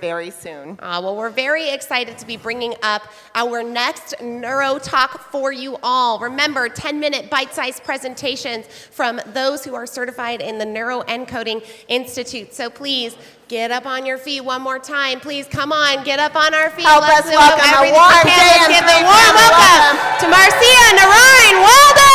very soon. Well, we're very excited to be bringing up our next Neurotalk for you all. Remember, 10-minute bite-sized presentations from those who are certified in the Neuroencoding Institute. So please, get up on your feet one more time. Please, come on, get up on our feet. Help us welcome a warm dance. Give a warm welcome to Marcia, Narine, Weldon!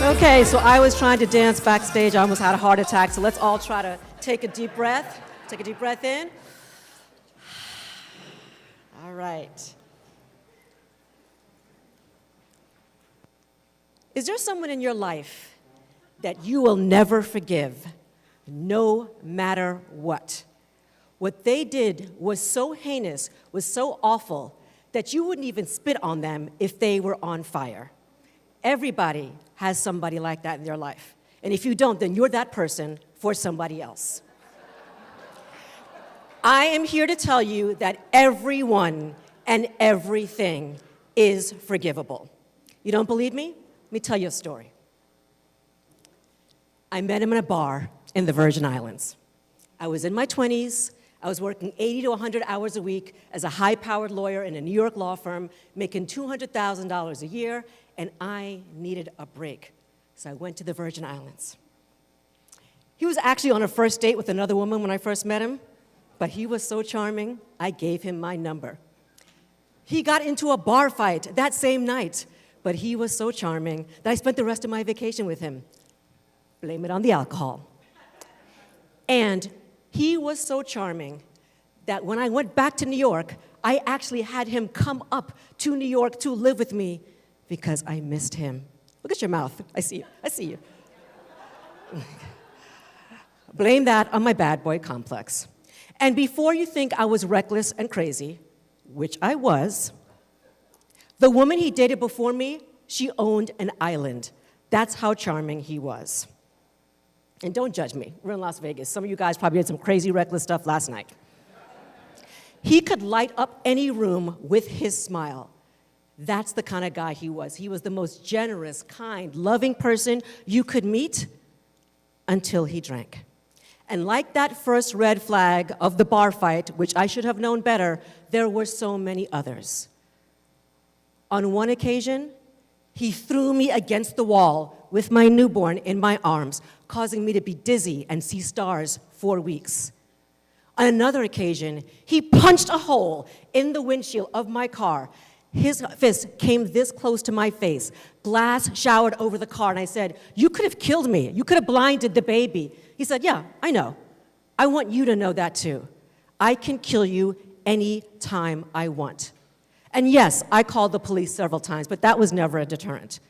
Okay, so I was trying to dance backstage. I almost had a heart attack. So let's all try to take a deep breath. Take a deep breath in. All right. Is there someone in your life that you will never forgive, no matter what? What they did was so heinous, was so awful, that you wouldn't even spit on them if they were on fire. Everybody has somebody like that in their life. And if you don't, then you're that person for somebody else. I am here to tell you that everyone and everything is forgivable. You don't believe me? Let me tell you a story. I met him in a bar in the Virgin Islands. I was in my 20s. I was working 80 to 100 hours a week as a high-powered lawyer in a New York law firm, making $200,000 a year, and I needed a break. So I went to the Virgin Islands. He was actually on a first date with another woman when I first met him, but he was so charming, I gave him my number. He got into a bar fight that same night, but he was so charming that I spent the rest of my vacation with him. Blame it on the alcohol. And he was so charming that when I went back to New York, I actually had him come up to New York to live with me because I missed him. Look at your mouth. I see you. I see you. Blame that on my bad boy complex. And before you think I was reckless and crazy, which I was, the woman he dated before me, she owned an island. That's how charming he was. And don't judge me. We're in Las Vegas. Some of you guys probably did some crazy, reckless stuff last night. He could light up any room with his smile. That's the kind of guy he was. He was the most generous, kind, loving person you could meet until he drank. And like that first red flag of the bar fight, which I should have known better, there were so many others. On one occasion, he threw me against the wall with my newborn in my arms, causing me to be dizzy and see stars for weeks. On another occasion, he punched a hole in the windshield of my car. His fist came this close to my face. Glass showered over the car, and I said, "You could have killed me. You could have blinded the baby." He said, "Yeah, I know. I want you to know that too. I can kill you any time I want." And yes, I called the police several times, but that was never a deterrent.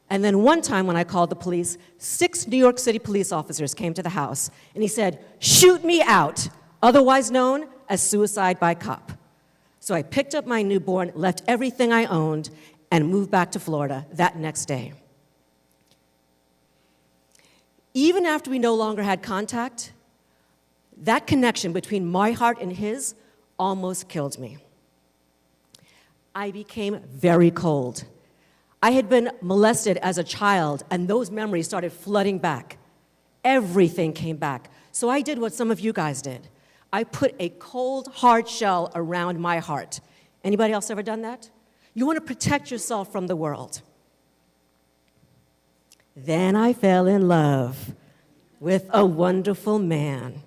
And then one time when I called the police, 6 New York City police officers came to the house, and he said, "Shoot me out," otherwise known as suicide by cop. So I picked up my newborn, left everything I owned, and moved back to Florida that next day. Even after we no longer had contact, that connection between my heart and his almost killed me. I became very cold. I had been molested as a child, and those memories started flooding back. Everything came back. So I did what some of you guys did. I put a cold, hard shell around my heart. Anybody else ever done that? You want to protect yourself from the world. Then I fell in love with a wonderful man.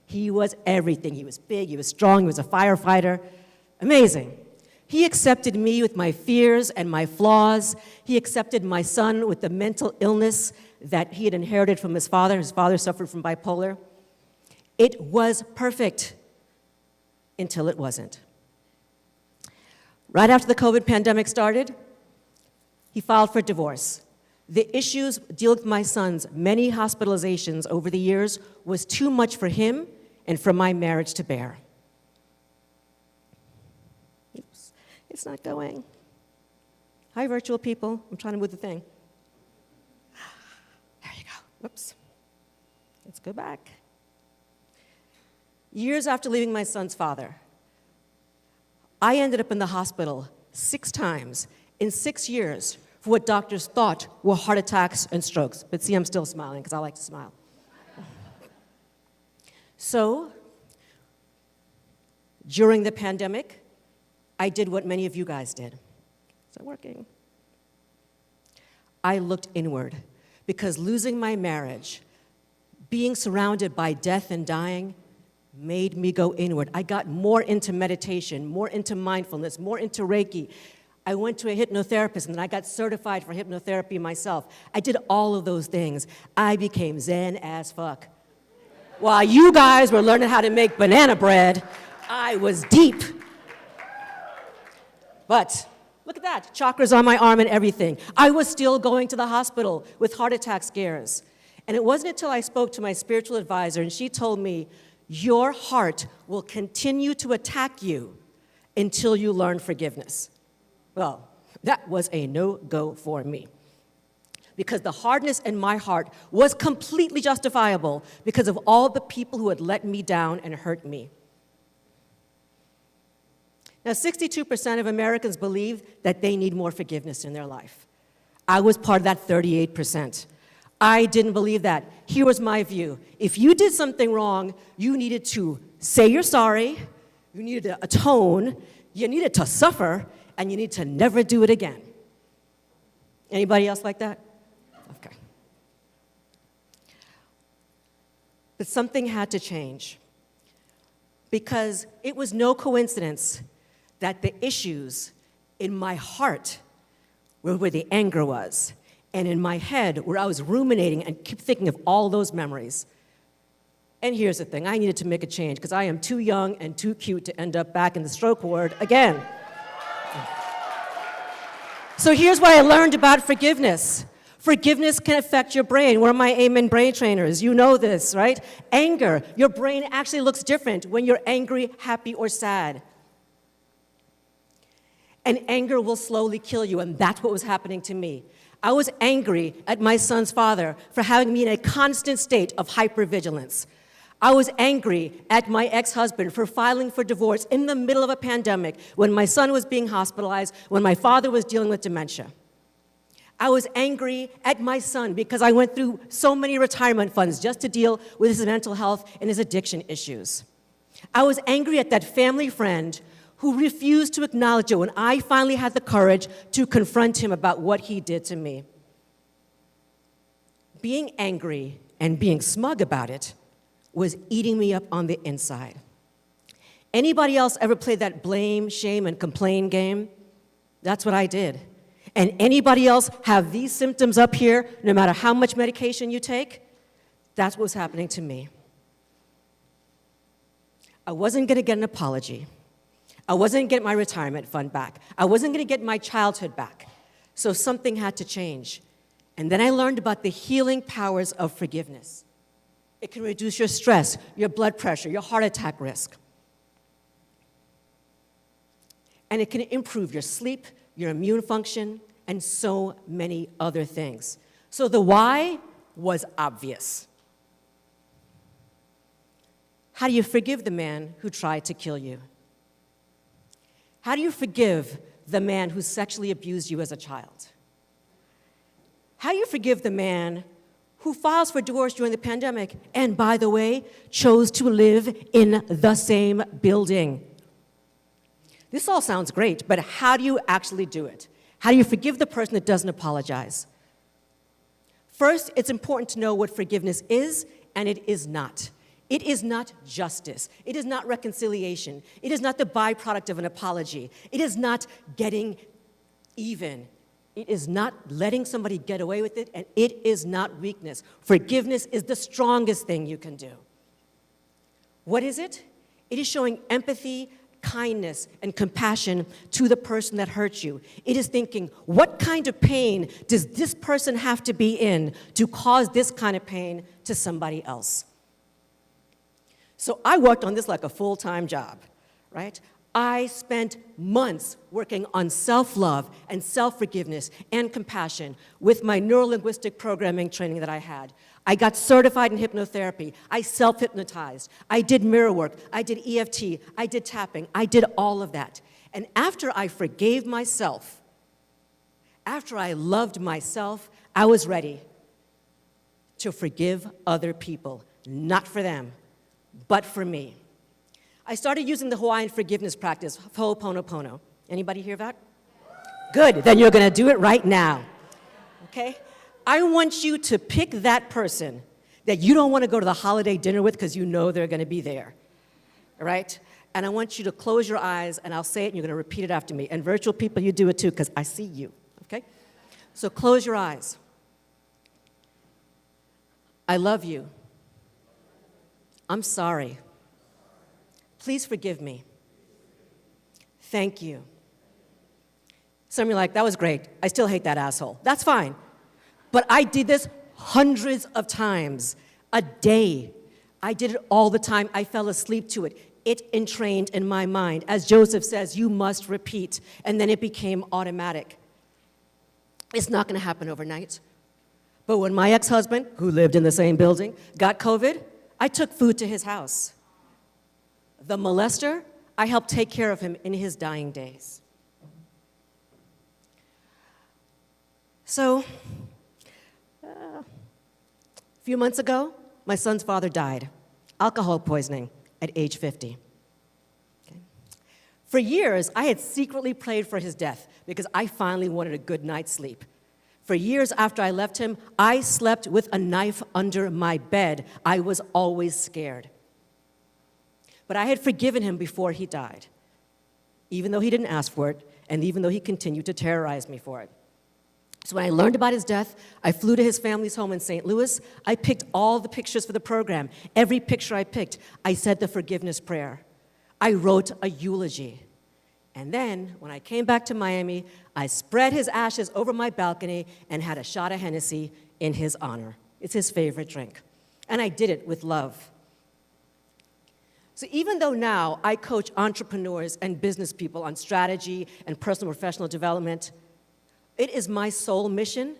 He was everything. He was big, he was strong, he was a firefighter. Amazing. He accepted me with my fears and my flaws. He accepted my son with the mental illness that he had inherited from his father. His father suffered from bipolar. It was perfect until it wasn't. Right after the COVID pandemic started, he filed for divorce. The issues dealing with my son's many hospitalizations over the years was too much for him and for my marriage to bear. Oops, it's not going. Hi, virtual people. I'm trying to move the thing. There you go. Whoops. Let's go back. Years after leaving my son's father, I ended up in the hospital 6 times in 6 years for what doctors thought were heart attacks and strokes. But see, I'm still smiling because I like to smile. So, during the pandemic, I did what many of you guys did. Is that working? I looked inward because losing my marriage, being surrounded by death and dying, made me go inward. I got more into meditation, more into mindfulness, more into Reiki. I went to a hypnotherapist and then I got certified for hypnotherapy myself. I did all of those things. I became Zen as fuck. While you guys were learning how to make banana bread, I was deep. But look at that, chakras on my arm and everything. I was still going to the hospital with heart attack scares. And it wasn't until I spoke to my spiritual advisor and she told me, your heart will continue to attack you until you learn forgiveness. Well, that was a no-go for me. Because the hardness in my heart was completely justifiable because of all the people who had let me down and hurt me. Now, 62% of Americans believe that they need more forgiveness in their life. I was part of that 38%. I didn't believe that. Here was my view. If you did something wrong, you needed to say you're sorry, you needed to atone, you needed to suffer, and you need to never do it again. Anybody else like that? Okay. But something had to change because it was no coincidence that the issues in my heart were where the anger was, and in my head where I was ruminating and keep thinking of all those memories. And here's the thing, I needed to make a change because I am too young and too cute to end up back in the stroke ward again. So here's what I learned about forgiveness. Forgiveness can affect your brain. One of my Amen brain trainers, you know this, right? Anger, your brain actually looks different when you're angry, happy, or sad. And anger will slowly kill you, and that's what was happening to me. I was angry at my son's father for having me in a constant state of hypervigilance. I was angry at my ex-husband for filing for divorce in the middle of a pandemic when my son was being hospitalized, when my father was dealing with dementia. I was angry at my son because I went through so many retirement funds just to deal with his mental health and his addiction issues. I was angry at that family friend who refused to acknowledge it when I finally had the courage to confront him about what he did to me. Being angry and being smug about it was eating me up on the inside. Anybody else ever played that blame, shame, and complain game? That's what I did. And anybody else have these symptoms up here, no matter how much medication you take? That's what was happening to me. I wasn't gonna get an apology. I wasn't gonna get my retirement fund back. I wasn't gonna get my childhood back. So something had to change. And then I learned about the healing powers of forgiveness. It can reduce your stress, your blood pressure, your heart attack risk. And it can improve your sleep, your immune function, and so many other things. So the why was obvious. How do you forgive the man who tried to kill you? How do you forgive the man who sexually abused you as a child? How do you forgive the man who files for divorce during the pandemic and, by the way, chose to live in the same building? This all sounds great, but how do you actually do it? How do you forgive the person that doesn't apologize? First, it's important to know what forgiveness is and it is not. It is not justice. It is not reconciliation. It is not the byproduct of an apology. It is not getting even. It is not letting somebody get away with it, and it is not weakness. Forgiveness is the strongest thing you can do. What is it? It is showing empathy, kindness, and compassion to the person that hurt you. It is thinking, what kind of pain does this person have to be in to cause this kind of pain to somebody else? So I worked on this like a full-time job, right? I spent months working on self-love and self-forgiveness and compassion with my neuro-linguistic programming training that I had. I got certified in hypnotherapy. I self-hypnotized. I did mirror work. I did EFT. I did tapping. I did all of that. And after I forgave myself, after I loved myself, I was ready to forgive other people, not for them, but for me. I started using the Hawaiian forgiveness practice, Ho'oponopono. Anybody hear that? Good, then you're gonna do it right now, okay? I want you to pick that person that you don't wanna go to the holiday dinner with because you know they're gonna be there, all right? And I want you to close your eyes, and I'll say it, and you're gonna repeat it after me. And virtual people, you do it too, because I see you, okay? So close your eyes. I love you. I'm sorry. Please forgive me. Thank you. Some of you are like, that was great. I still hate that asshole. That's fine. But I did this hundreds of times a day. I did it all the time. I fell asleep to it. It entrained in my mind. As Joseph says, you must repeat. And then it became automatic. It's not going to happen overnight. But when my ex-husband, who lived in the same building, got COVID, I took food to his house. The molester, I helped take care of him in his dying days. So, a few months ago, my son's father died, alcohol poisoning at age 50. Okay. For years, I had secretly prayed for his death because I finally wanted a good night's sleep. For years after I left him, I slept with a knife under my bed. I was always scared. But I had forgiven him before he died, even though he didn't ask for it, and even though he continued to terrorize me for it. So when I learned about his death, I flew to his family's home in St. Louis. I picked all the pictures for the program. Every picture I picked, I said the forgiveness prayer. I wrote a eulogy. And then, when I came back to Miami, I spread his ashes over my balcony and had a shot of Hennessy in his honor. It's his favorite drink. And I did it with love. So even though now I coach entrepreneurs and business people on strategy and personal and professional development, it is my sole mission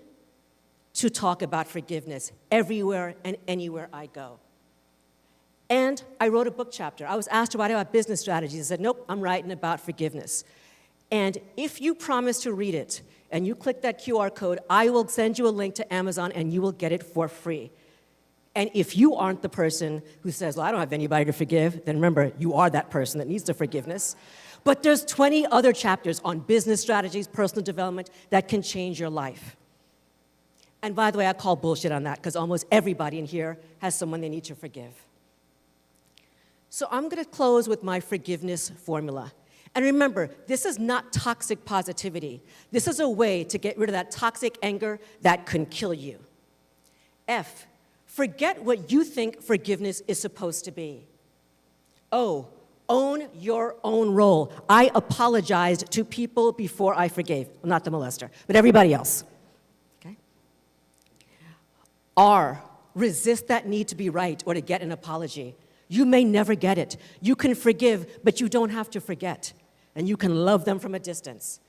to talk about forgiveness everywhere and anywhere I go. And I wrote a book chapter. I was asked to write about business strategies. I said, nope, I'm writing about forgiveness. And if you promise to read it and you click that QR code, I will send you a link to Amazon and you will get it for free. And if you aren't the person who says, well, I don't have anybody to forgive, then remember, you are that person that needs the forgiveness. But there's 20 other chapters on business strategies, personal development, that can change your life. And by the way, I call bullshit on that, because almost everybody in here has someone they need to forgive. So I'm going to close with my forgiveness formula. And remember, this is not toxic positivity. This is a way to get rid of that toxic anger that can kill you. F, forget what you think forgiveness is supposed to be. O, own your own role. I apologized to people before I forgave. Well, not the molester, but everybody else. Okay? R, resist that need to be right or to get an apology. You may never get it. You can forgive, but you don't have to forget. And you can love them from a distance.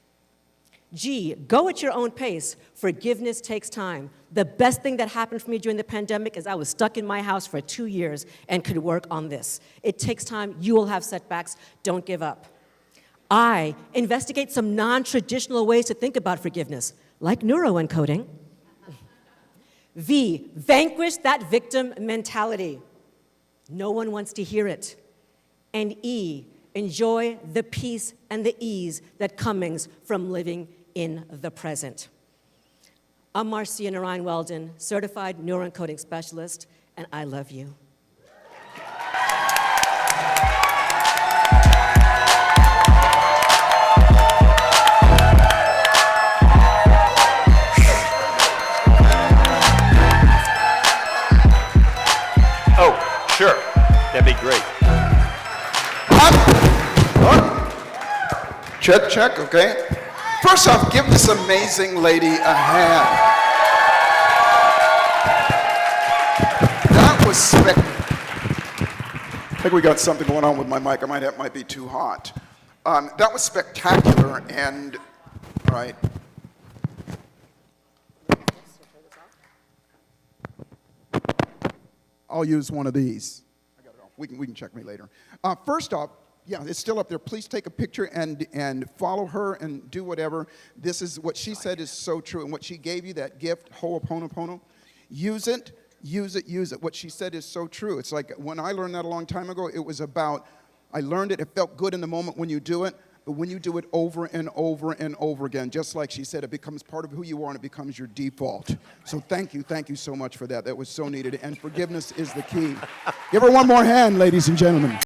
G, go at your own pace. Forgiveness takes time. The best thing that happened for me during the pandemic is I was stuck in my house for 2 years and could work on this. It takes time. You will have setbacks. Don't give up. I, investigate some non-traditional ways to think about forgiveness, like neuroencoding. V, vanquish that victim mentality. No one wants to hear it. And E, enjoy the peace and the ease that comes from living in the present. I'm Marcia Narine Weldon, certified neuroencoding specialist, and I love you. Oh, sure. That'd be great. Check, check, okay. First off, give this amazing lady a hand. That was spectacular. I think we got something going on with my mic. It might be too hot. That was spectacular, and, all right. I'll use one of these. I got it off. We can check me later. First off, yeah, it's still up there. Please take a picture and follow her and do whatever. This is what she said is so true, and what she gave you, that gift, Ho'oponopono, use it, use it, use it. What she said is so true. It's like when I learned that a long time ago, it was about, I learned it, it felt good in the moment when you do it, but when you do it over and over and over again, just like she said, it becomes part of who you are and it becomes your default. So thank you so much for that. That was so needed, and forgiveness is the key. Give her one more hand, ladies and gentlemen.